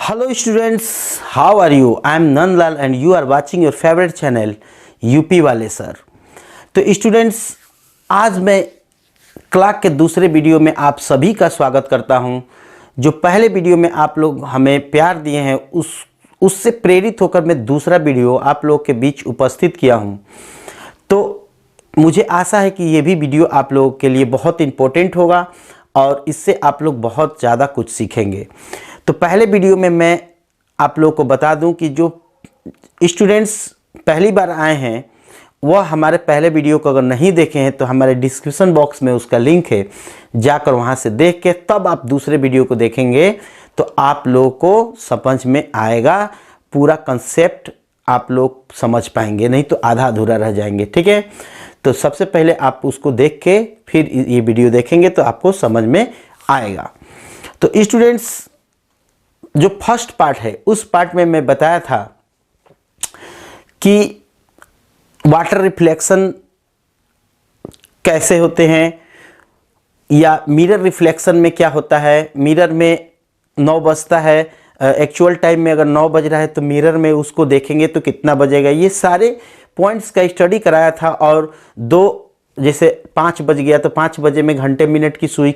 Hello students, how are you? I am Nandlal and you are watching your favorite channel UP वाले sir. तो students, आज मैं class के दूसरे video में आप सभी का स्वागत करता हूं। जो पहले वीडियो में आप लोग हमें प्यार दिए हैं उससे प्रेरित होकर मैं दूसरा वीडियो आप लोग के बीच उपस्थित किया हूं। तो मुझे आशा है कि ये भी वीडियो आप लोगों के लिए बहुत इम्पोर्टेंट होगा और इससे आप लोग बहुत ज़्यादा कुछ सीखेंगे। तो पहले वीडियो में मैं आप लोगों को बता दूं कि जो स्टूडेंट्स पहली बार आए हैं वह हमारे पहले वीडियो को अगर नहीं देखे हैं तो हमारे डिस्क्रिप्शन बॉक्स में उसका लिंक है, जाकर वहां से देख के तब आप दूसरे वीडियो को देखेंगे तो आप लोगों को समझ में आएगा, पूरा कंसेप्ट आप लोग समझ पाएंगे, नहीं तो आधा अधूरा रह जाएंगे। ठीक है, तो सबसे पहले आप उसको देख के फिर ये वीडियो देखेंगे तो आपको समझ में आएगा। तो स्टूडेंट्स, जो फर्स्ट पार्ट है उस पार्ट में मैं बताया था कि वाटर रिफ्लेक्शन कैसे होते हैं या मिरर रिफ्लेक्शन में क्या होता है। मिरर में 9 बजता है, एक्चुअल टाइम में अगर 9 बज रहा है तो मिरर में उसको देखेंगे तो कितना बजेगा, ये सारे पॉइंट्स का स्टडी कराया था। और जैसे 5 बज गया तो 5 बजे में घंटे मिनट की सुई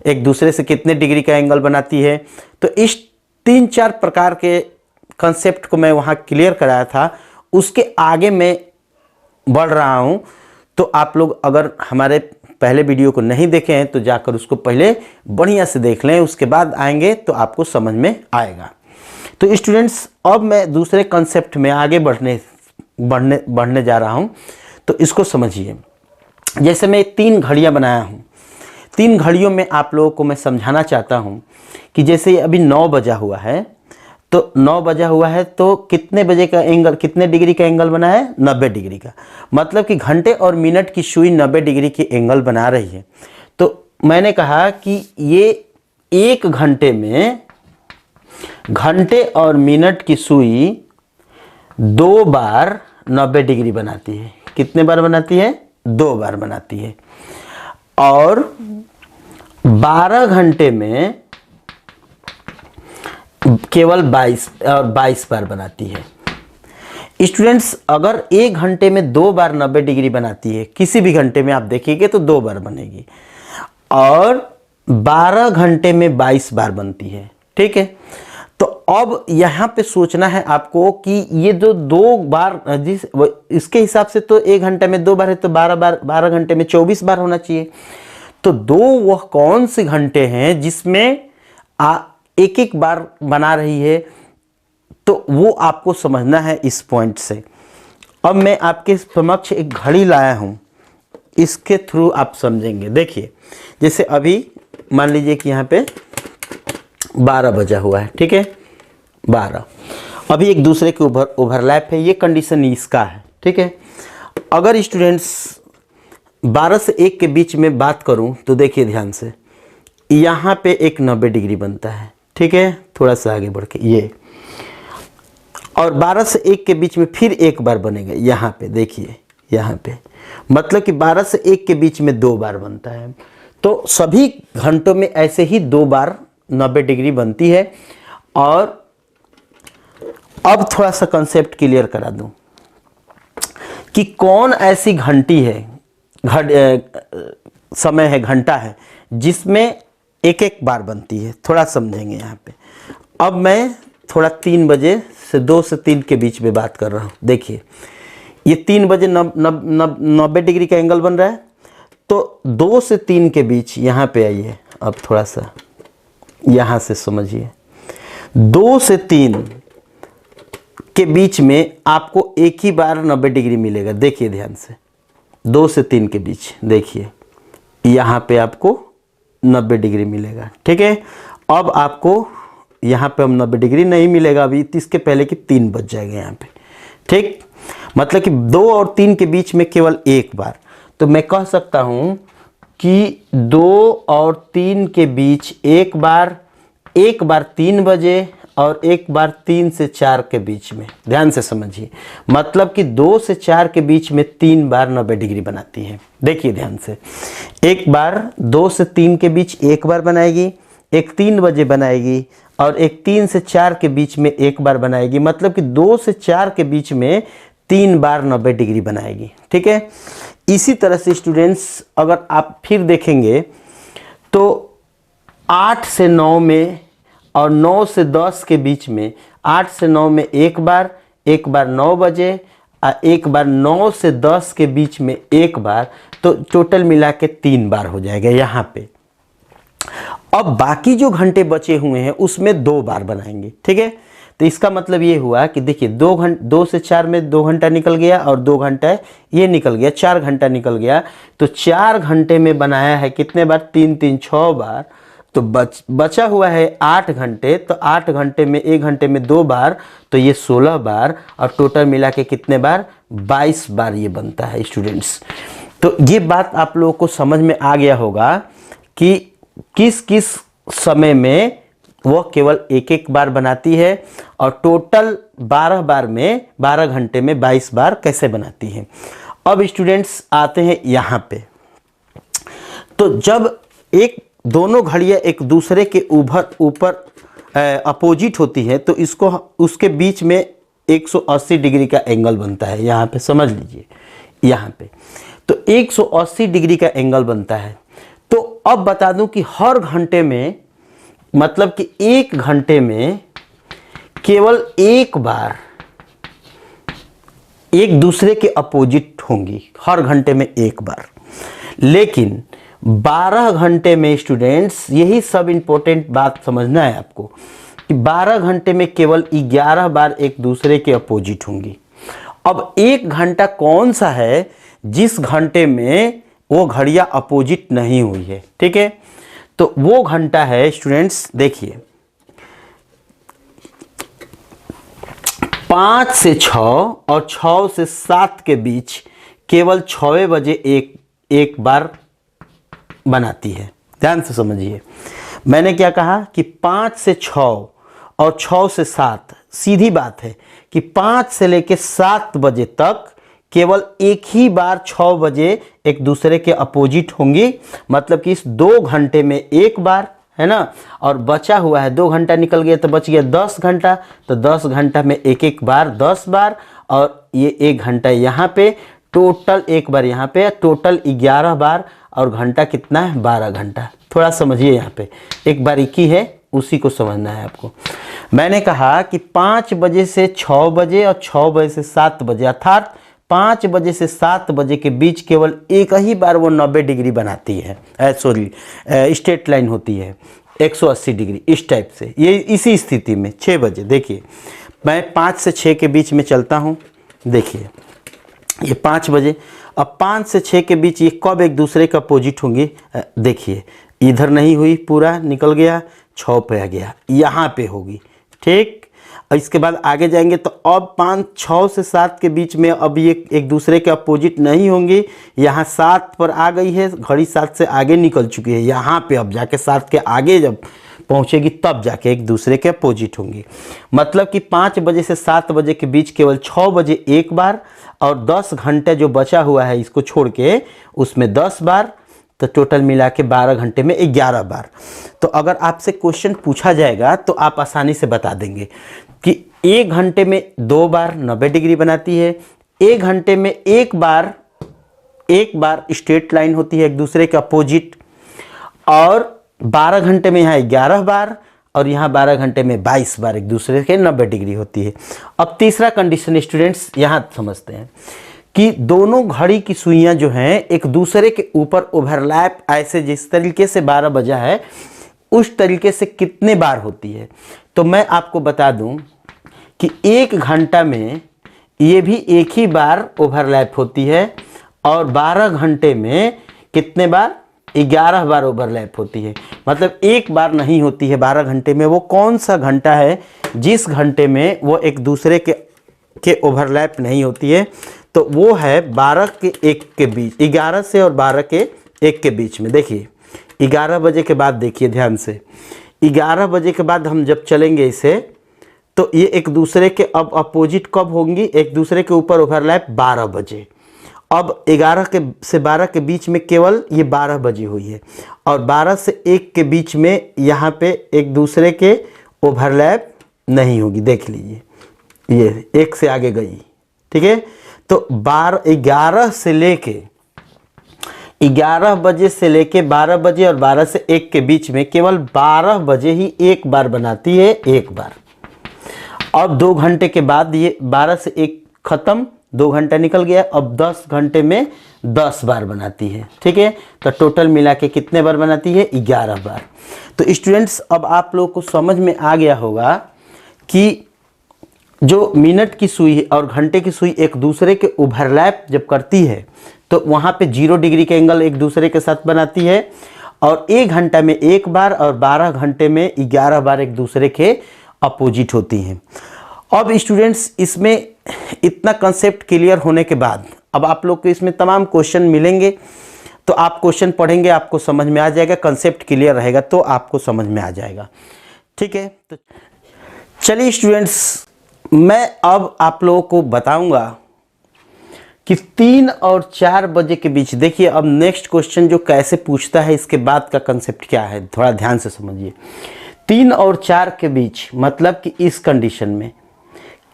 एक दूसरे से कितने डिग्री का एंगल बनाती है। तो इस 3-4 प्रकार के कंसेप्ट को मैं वहाँ क्लियर कराया था। उसके आगे मैं बढ़ रहा हूँ, तो आप लोग अगर हमारे पहले वीडियो को नहीं देखे हैं तो जाकर उसको पहले बढ़िया से देख लें, उसके बाद आएंगे तो आपको समझ में आएगा। तो स्टूडेंट्स, अब मैं दूसरे कंसेप्ट में आगे बढ़ने जा रहा हूँ, तो इसको समझिए। जैसे मैं 3 घड़ियाँ बनाया हूँ, 3 घड़ियों में आप लोगों को मैं समझाना चाहता हूँ कि जैसे अभी 9 बजा हुआ है, तो 9 बजा हुआ है तो कितने बजे का एंगल, कितने डिग्री का एंगल बना है, 90 डिग्री का। मतलब कि घंटे और मिनट की सुई 90 डिग्री की एंगल बना रही है। तो मैंने कहा कि ये 1 घंटे में घंटे और मिनट की सुई 2 बार 90 डिग्री बनाती है। कितने बार बनाती है? 2 बार बनाती है। और 12 घंटे में केवल 22 बार बनाती है। स्टूडेंट्स, अगर 1 घंटे में 2 बार 90 डिग्री बनाती है, किसी भी घंटे में आप देखिएगा तो 2 बार बनेगी, और 12 घंटे में 22 बार बनती है। ठीक है, तो अब यहाँ पे सोचना है आपको कि ये जो 2 बार इसके हिसाब से तो 1 घंटे में 2 बार है, तो 12 घंटे में 24 बार होना चाहिए। तो 2 वह कौन से घंटे हैं जिसमें एक बार बना रही है, तो वो आपको समझना है इस पॉइंट से। अब मैं आपके समक्ष एक घड़ी लाया हूं, इसके थ्रू आप समझेंगे। देखिए, जैसे अभी मान लीजिए कि यहाँ पे 12 बजा हुआ है। ठीक है, 12 अभी एक दूसरे के ओवरलैप है, ये कंडीशन इसका है। ठीक है, अगर स्टूडेंट्स 12 से 1 के बीच में बात करूं तो देखिए ध्यान से, यहाँ पे एक 90 डिग्री बनता है। ठीक है, थोड़ा सा आगे बढ़ के ये, और 12 से 1 के बीच में फिर 1 बार बनेगा यहाँ पे। देखिए यहाँ पे, मतलब कि 12 से 1 के बीच में 2 बार बनता है। तो सभी घंटों में ऐसे ही 2 बार 90 डिग्री बनती है। और अब थोड़ा सा कंसेप्ट क्लियर करा दूं कि कौन ऐसी घंटी है, समय है, घंटा है जिसमें 1 बार बनती है। थोड़ा समझेंगे यहाँ पे। अब मैं थोड़ा 3 बजे से 2 से 3 के बीच में बात कर रहा हूँ। देखिए, ये 3 बजे 90 डिग्री का एंगल बन रहा है, तो 2 से 3 के बीच यहाँ पे आइए। अब थोड़ा सा यहाँ से समझिए, 2 से 3 के बीच में आपको एक ही बार 90 डिग्री मिलेगा। देखिए ध्यान से, 2 से 3 के बीच देखिए यहाँ पे आपको 90 डिग्री मिलेगा। ठीक है, अब आपको यहाँ पे हम 90 डिग्री नहीं मिलेगा, अभी इसके पहले कि 3 बज जाएगा यहाँ पे। ठीक, मतलब कि 2 और 3 के बीच में केवल 1 बार। तो मैं कह सकता हूँ कि 2 और 3 के बीच 1 बार 3 बजे और 1 बार 3 से 4 के बीच में। ध्यान से समझिए, मतलब कि 2 से 4 के बीच में 3 बार 90 डिग्री बनाती है। देखिए ध्यान से, 1 बार 2 से 3 के बीच 1 बार बनाएगी, एक 3 बजे बनाएगी और एक 3 से 4 के बीच में एक बार बनाएगी, मतलब कि 2 से 4 के बीच में 3 बार 90 डिग्री बनाएगी। ठीक है, इसी तरह से स्टूडेंट्स अगर आप फिर देखेंगे तो 8 से 9 में और 9 से 10 के बीच में, 8 से 9 में एक बार 9 बजे, एक बार 9 से 10 के बीच में एक बार, तो टोटल मिला के 3 बार हो जाएगा यहाँ पे। अब बाकी जो घंटे बचे हुए हैं उसमें 2 बार बनाएंगे। ठीक है, तो इसका मतलब ये हुआ कि देखिए 2 से 4 में 2 घंटा निकल गया और 2 घंटा ये निकल गया, 4 घंटा निकल गया। तो 4 घंटे में बनाया है कितने बार? 3 3 6 बार। तो बचा हुआ है 8 घंटे, तो 8 घंटे में 1 घंटे में 2 बार, तो ये 16 बार, और टोटल मिला के कितने बार? 22 बार ये बनता है स्टूडेंट्स। तो ये बात आप लोगों को समझ में आ गया होगा कि किस किस समय में वो केवल एक एक बार बनाती है और टोटल 12 बार में 12 घंटे में 22 बार कैसे बनाती है। अब स्टूडेंट्स आते हैं यहाँ पे। तो जब एक दोनों घड़ियाँ एक दूसरे के ऊपर अपोजिट होती है तो इसको उसके बीच में 180 डिग्री का एंगल बनता है। यहाँ पे समझ लीजिए, यहाँ पे तो 180 डिग्री का एंगल बनता है। तो अब बता दूं कि हर घंटे में, मतलब कि एक घंटे में केवल एक बार एक दूसरे के अपोजिट होंगी, हर घंटे में एक बार। लेकिन 12 घंटे में स्टूडेंट्स, यही सब इंपॉर्टेंट बात समझना है आपको, कि 12 घंटे में केवल 11 बार एक दूसरे के अपोजिट होंगी। अब एक घंटा कौन सा है जिस घंटे में वो घड़ियां अपोजिट नहीं हुई है? ठीक है, तो वो घंटा है स्टूडेंट्स, देखिए 5 से 6 और 6 से 7 के बीच केवल 6 बजे एक बार बनाती है। ध्यान से समझिए, मैंने क्या कहा कि 5 से 6 और 6 से 7, सीधी बात है कि 5 से लेकर 7 बजे तक केवल एक ही बार 6 बजे एक दूसरे के अपोजिट होंगी, मतलब कि इस 2 घंटे में एक बार, है ना। और बचा हुआ है 2 घंटा निकल गया तो बच गया 10 घंटा, तो 10 घंटा में एक एक बार 10 बार, और ये 1 घंटा यहाँ पे, टोटल एक बार यहाँ पे, टोटल 11 बार, और घंटा कितना है? 12 घंटा। थोड़ा समझिए, यहाँ पे एक बारीकी है, उसी को समझना है आपको। मैंने कहा कि 5 बजे से 6 बजे और 6 बजे से 7 बजे, अर्थात 5 बजे से 7 बजे के बीच केवल एक ही बार वो 90 डिग्री बनाती है, स्ट्रेट लाइन होती है 180 डिग्री, इस टाइप से। ये इसी स्थिति में 6 बजे, देखिए मैं 5 से 6 के बीच में चलता हूँ, देखिए ये 5 बजे। अब 5 से 6 के बीच ये कब एक दूसरे का अपोजिट होंगी? देखिए इधर नहीं हुई, पूरा निकल गया, 6 पे आ गया, यहाँ पे होगी। ठीक, इसके बाद आगे जाएंगे तो अब 6 से 7 के बीच में अब ये एक दूसरे के अपोजिट नहीं होंगी। यहाँ 7 पर आ गई है, घड़ी 7 से आगे निकल चुकी है, यहाँ पे अब जाके 7 के आगे जब पहुँचेगी तब जाके एक दूसरे के अपोजिट होंगी। मतलब कि 5 बजे से 7 बजे के बीच केवल 6 बजे एक बार, और 10 घंटे जो बचा हुआ है इसको छोड़ के उसमें 10 बार, तो टोटल मिला के 12 घंटे में 11 बार। तो अगर आपसे क्वेश्चन पूछा जाएगा तो आप आसानी से बता देंगे कि 1 घंटे में 2 बार 90 डिग्री बनाती है, 1 घंटे में एक बार स्ट्रेट लाइन होती है एक दूसरे के अपोजिट, और 12 घंटे में यहाँ 11 बार, और यहाँ 12 घंटे में 22 बार एक दूसरे के 90 डिग्री होती है। अब तीसरा कंडीशन स्टूडेंट्स यहाँ समझते हैं कि दोनों घड़ी की सुइयां जो हैं एक दूसरे के ऊपर ओवरलैप, ऐसे जिस तरीके से 12 बजा है उस तरीके से कितने बार होती है। तो मैं आपको बता दूं कि 1 घंटा में ये भी एक ही बार ओवरलैप होती है, और 12 घंटे में कितने बार? 11 बार ओवरलैप होती है। मतलब एक बार नहीं होती है 12 घंटे में। वो कौन सा घंटा है जिस घंटे में वो एक दूसरे के ओवरलैप नहीं होती है? तो वो है 12 के 1 के बीच, 11 से और 12 के 1 के बीच में। देखिए 11 बजे के बाद, देखिए ध्यान से, 11 बजे के बाद हम जब चलेंगे इसे, तो ये एक दूसरे के अब अपोजिट कब होंगी? एक दूसरे के ऊपर ओवरलैप 12 बजे। अब 11 से 12 के बीच में केवल ये 12 बजे हुई है, और 12 से 1 के बीच में यहाँ पे एक दूसरे के ओवरलैप नहीं होगी। देख लीजिए, ये 1 से आगे गई, ठीक है। तो 11 से लेके 11 बजे से लेके 12 बजे और 12 से 1 के बीच में केवल 12 बजे ही एक बार बनाती है, एक बार। अब 2 घंटे के बाद ये 12 से 1 खत्म, 2 घंटा निकल गया। अब 10 घंटे में 10 बार बनाती है, ठीक है। तो टोटल मिला के कितने बार बनाती है? 11 बार। तो स्टूडेंट्स, अब आप लोगों को समझ में आ गया होगा कि जो मिनट की सुई और घंटे की सुई एक दूसरे के ओवरलैप जब करती है तो वहाँ पे 0 डिग्री के एंगल एक दूसरे के साथ बनाती है, और 1 घंटा में 1 बार और 12 घंटे में 11 बार एक दूसरे के अपोजिट होती हैं। अब स्टूडेंट्स, इसमें इतना कंसेप्ट क्लियर होने के बाद अब आप लोग को इसमें तमाम क्वेश्चन मिलेंगे, तो आप क्वेश्चन पढ़ेंगे, आपको समझ में आ जाएगा, कंसेप्ट क्लियर रहेगा तो आपको समझ में आ जाएगा, ठीक है। तो चलिए स्टूडेंट्स, मैं अब आप लोगों को बताऊंगा कि 3 और 4 बजे के बीच, देखिए अब नेक्स्ट क्वेश्चन जो कैसे पूछता है, इसके बाद का कंसेप्ट क्या है, थोड़ा ध्यान से समझिए। 3 और 4 के बीच मतलब कि इस कंडीशन में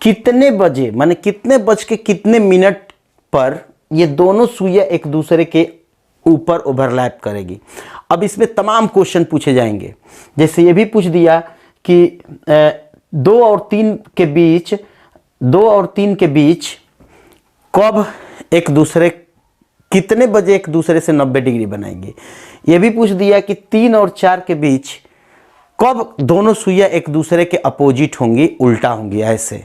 कितने बजे, माने कितने बज के कितने मिनट पर ये दोनों सुइयां एक दूसरे के ऊपर ओवरलैप करेगी। अब इसमें तमाम क्वेश्चन पूछे जाएंगे, जैसे ये भी पूछ दिया कि 2 और 3 के बीच कब एक दूसरे, कितने बजे एक दूसरे से 90 डिग्री बनाएंगे। ये भी पूछ दिया कि 3 और 4 के बीच कब दोनों सुइयां एक दूसरे के अपोजिट होंगी, उल्टा होंगी, ऐसे।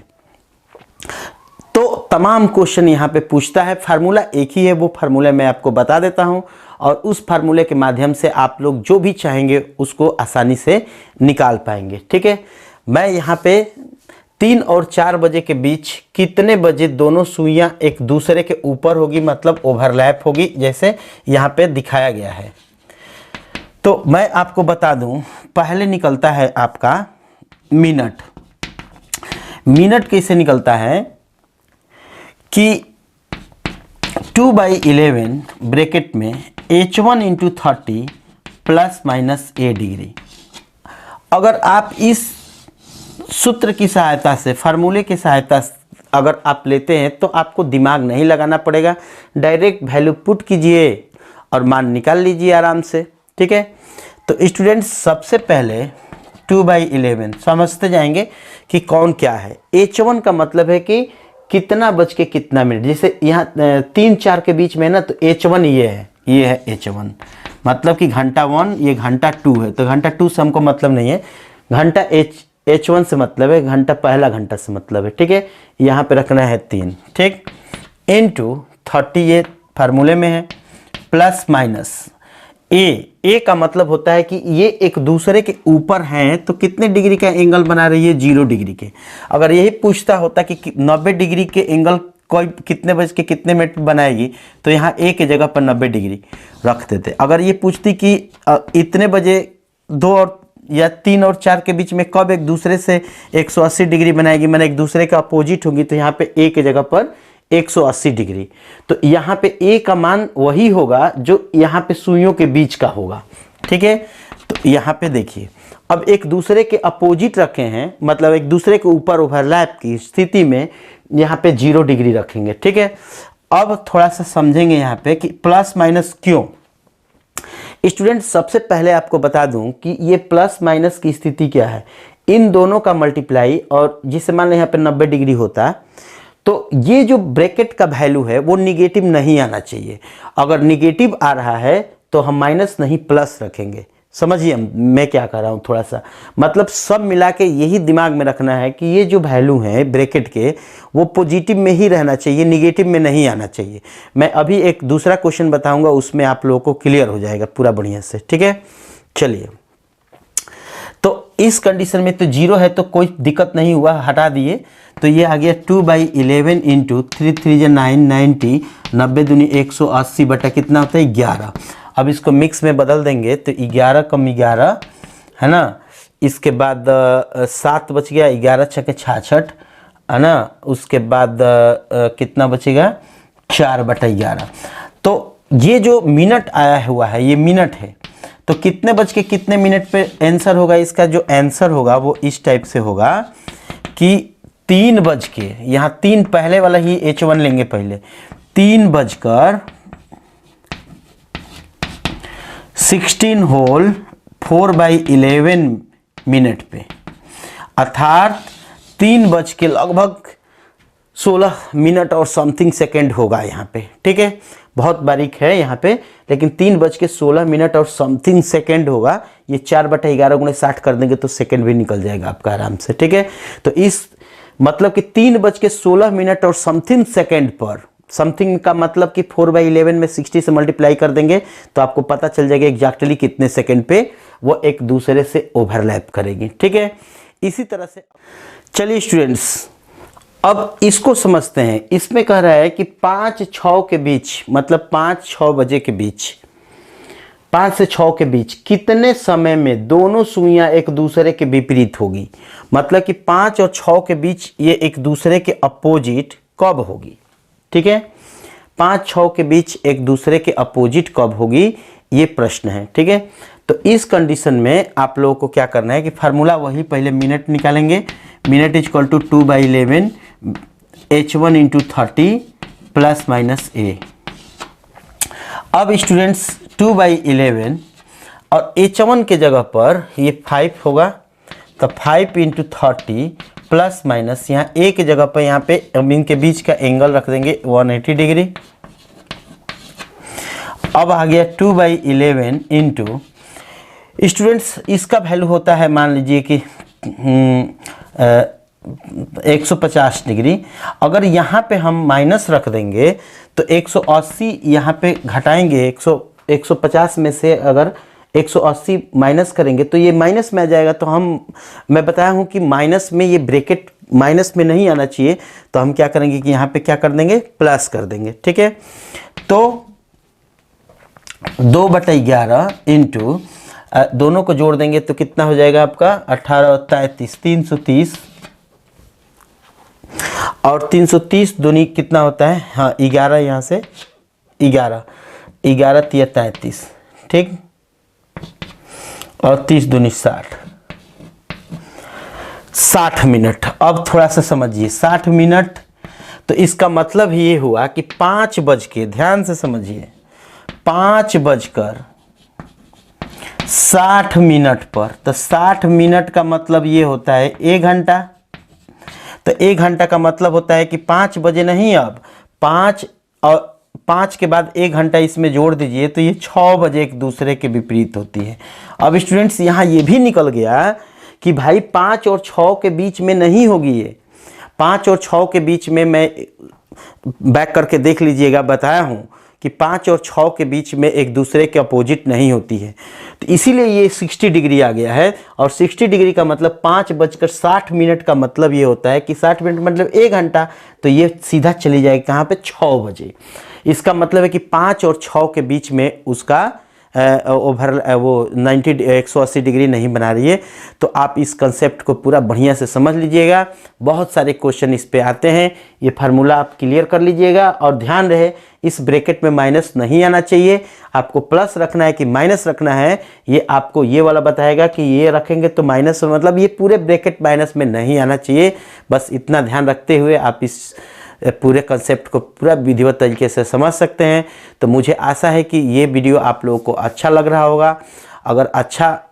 तो तमाम क्वेश्चन यहाँ पे पूछता है। फार्मूला एक ही है, वो फार्मूला मैं आपको बता देता हूँ, और उस फार्मूले के माध्यम से आप लोग जो भी चाहेंगे उसको आसानी से निकाल पाएंगे, ठीक है। मैं यहाँ पे 3 और 4 बजे के बीच कितने बजे दोनों सुइयां एक दूसरे के ऊपर होगी, मतलब ओवरलैप होगी, जैसे यहाँ पे दिखाया गया है। तो मैं आपको बता दूं, पहले निकलता है आपका मिनट। मिनट कैसे निकलता है कि 2/11 ब्रैकेट में H1 × 30 ± a डिग्री। अगर आप इस सूत्र की सहायता से, फार्मूले की सहायता से अगर आप लेते हैं तो आपको दिमाग नहीं लगाना पड़ेगा, डायरेक्ट वैल्यू पुट कीजिए और मान निकाल लीजिए आराम से, ठीक है। तो स्टूडेंट्स, सबसे पहले 2/11 समझते जाएंगे कि कौन क्या है। H1 का मतलब है कि कितना बज के कितना मिनट, जैसे यहाँ 3-4 के बीच में ना, तो H1 ये है H1, मतलब कि घंटा 1, ये घंटा 2 है, तो घंटा 2 से हमको मतलब नहीं है, घंटा H1 से मतलब है, घंटा पहला घंटा से मतलब है, ठीक है। यहाँ पे रखना है 3, ठीक, इनटू 30, ये फार्मूले में है, प्लस माइनस ए का मतलब होता है कि ये एक दूसरे के ऊपर हैं, तो कितने डिग्री का एंगल बना रही है? 0 डिग्री के। अगर यही पूछता होता कि 90 डिग्री के एंगल कोई कितने बज के कितने मिनट बनाएगी, तो यहाँ ए के जगह पर 90 डिग्री रख देते। अगर ये पूछती कि इतने बजे 2 और या 3 और 4 के बीच में कब एक दूसरे से 180 डिग्री बनाएगी, मैंने एक दूसरे का अपोजिट होंगी, तो यहाँ पे ए के जगह पर 180 डिग्री। तो यहाँ पे ए का मान वही होगा जो यहाँ पे सुइयों के बीच का होगा, ठीक है। तो यहाँ पे देखिए, अब एक दूसरे के अपोजिट रखे हैं, मतलब एक दूसरे के ऊपर ओवरलैप की स्थिति में यहाँ पे 0 डिग्री रखेंगे, ठीक है। अब थोड़ा सा समझेंगे यहाँ पे कि प्लस माइनस क्यों। स्टूडेंट, सबसे पहले आपको बता दूं कि ये प्लस माइनस की स्थिति क्या है, इन दोनों का मल्टीप्लाई, और जिससे मान लें यहाँ पे 90 डिग्री होता है, तो ये जो ब्रैकेट का वैल्यू है वो निगेटिव नहीं आना चाहिए। अगर निगेटिव आ रहा है तो हम माइनस नहीं प्लस रखेंगे। समझिए मैं क्या कर रहा हूँ, थोड़ा सा मतलब सब मिला के यही दिमाग में रखना है कि ये जो वैल्यू है ब्रैकेट के, वो पॉजिटिव में ही रहना चाहिए, निगेटिव में नहीं आना चाहिए। मैं अभी एक दूसरा क्वेश्चन बताऊंगा, उसमें आप लोगों को क्लियर हो जाएगा पूरा बढ़िया से, ठीक है। चलिए, तो इस कंडीशन में तो 0 है तो कोई दिक्कत नहीं हुआ, हटा दिए, तो ये आ गया 2/11 इंटू 3 3 9 90, 90 दूनी 180 बटा कितना होता है 11। अब इसको मिक्स में बदल देंगे तो 11 कम 11 है ना, इसके बाद 7 बच गया, 11 छके 66 है ना, उसके बाद कितना बचेगा 4/11। तो ये जो मिनट आया हुआ है ये मिनट है, तो तो कितने बज के कितने मिनट पे आंसर होगा? इसका जो आंसर होगा वो इस टाइप से होगा कि 3 बज के, यहाँ 3 पहले वाला ही H1 लेंगे पहले, 3:16 होल 4/11 मिनट पे, अर्थात 3 बज के लगभग 16 मिनट और समथिंग सेकेंड होगा यहाँ पे। ठीक है, बहुत बारीक है यहाँ पे, लेकिन 3 बज के 16 मिनट और समथिंग सेकेंड होगा। ये 4/11 गुणे 60 कर देंगे तो सेकेंड भी निकल जाएगा आपका आराम से। ठीक है, तो इस मतलब कि 3 बज के 16 मिनट और समथिंग सेकेंड पर, समथिंग का मतलब कि 4/11 में 60 से मल्टीप्लाई कर देंगे तो आपको पता चल जाएगा एग्जैक्टली कितने सेकेंड पे वो एक दूसरे से ओवरलैप करेगी। ठीक है, इसी तरह से चलिए स्टूडेंट्स अब इसको समझते हैं। इसमें कह रहा है कि 5-6 के बीच, मतलब 5-6 बजे के बीच, 5 से 6 के बीच कितने समय में दोनों सुइयां एक दूसरे के विपरीत होगी। मतलब कि 5 और 6 के बीच ये एक दूसरे के अपोजिट कब होगी। ठीक है, 5-6 के बीच एक दूसरे के अपोजिट कब होगी, ये प्रश्न है। ठीक है, तो इस कंडीशन में आप लोगों को क्या करना है कि फार्मूला वही पहले मिनट निकालेंगे। Minute equal to 2/11 H1 × 30 ± a। अब स्टूडेंट्स 2/11 और H1 के जगह पर ये 5 होगा, तो 5 × 30 प्लस माइनस यहाँ a की जगह पर यहाँ पे इनके बीच का एंगल रख देंगे 180 डिग्री। अब आ गया 2/11 इंटू, स्टूडेंट्स इसका वैल्यू होता है मान लीजिए कि 150 डिग्री। अगर यहाँ पे हम माइनस रख देंगे तो 180 यहाँ पे घटाएंगे, 150 में से अगर 180 माइनस करेंगे तो ये माइनस में आ जाएगा। तो मैं बताया हूँ कि माइनस में ये ब्रैकेट माइनस में नहीं आना चाहिए, तो हम क्या करेंगे कि यहाँ पे क्या कर देंगे, प्लस कर देंगे। ठीक है, तो 2/11 इंटू दोनों को जोड़ देंगे तो कितना हो जाएगा आपका 18 और 33 330, और 330 दूनी कितना होता है, हाँ 11, यहाँ से 11 3 33, ठीक, और 30 दूनी 60 मिनट। अब थोड़ा सा समझिए 60 मिनट, तो इसका मतलब ये हुआ कि 5 बज के, ध्यान से समझिए, 5:60 मिनट पर, तो 60 मिनट का मतलब ये होता है 1 घंटा। तो 1 घंटा का मतलब होता है कि 5 बजे नहीं, अब 5 और 5 के बाद 1 घंटा इसमें जोड़ दीजिए तो ये 6 बजे एक दूसरे के विपरीत होती है। अब स्टूडेंट्स यहाँ ये भी निकल गया कि भाई 5 और 6 के बीच में नहीं होगी ये, 5 और 6 के बीच में, मैं बैक करके देख लीजिएगा, बताया हूँ कि 5 और 6 के बीच में एक दूसरे के अपोजिट नहीं होती है। तो इसीलिए ये 60 डिग्री आ गया है, और 60 डिग्री का मतलब 5:60 मिनट का मतलब ये होता है कि 60 मिनट मतलब 1 घंटा, तो ये सीधा चली जाएगी कहाँ पे, 6 बजे। इसका मतलब है कि 5 और 6 के बीच में उसका वो 180 डिग्री नहीं बना रही है। तो आप इस कंसेप्ट को पूरा बढ़िया से समझ लीजिएगा, बहुत सारे क्वेश्चन इस पे आते हैं, ये फार्मूला आप क्लियर कर लीजिएगा। और ध्यान रहे इस ब्रैकेट में माइनस नहीं आना चाहिए, आपको प्लस रखना है कि माइनस रखना है, ये आपको ये वाला बताएगा कि ये रखेंगे तो माइनस, मतलब ये पूरे ब्रैकेट माइनस में नहीं आना चाहिए। बस इतना ध्यान रखते हुए आप इस पूरे कंसेप्ट को पूरा विधिवत तरीके से समझ सकते हैं। तो मुझे आशा है कि ये वीडियो आप लोगों को अच्छा लग रहा होगा। अगर अच्छा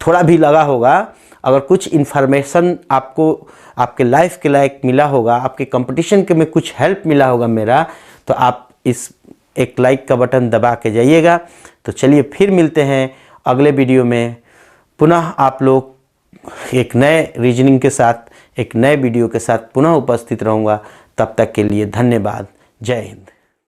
थोड़ा भी लगा होगा, अगर कुछ इन्फॉर्मेशन आपको आपके लाइफ के लायक मिला होगा, आपके कंपटीशन के में कुछ हेल्प मिला होगा मेरा, तो आप इस एक लाइक का बटन दबा के जाइएगा। तो चलिए फिर मिलते हैं अगले वीडियो में, पुनः आप लोग एक नए रीजनिंग के साथ, एक नए वीडियो के साथ पुनः उपस्थित रहूँगा। तब तक के लिए धन्यवाद। जय हिंद।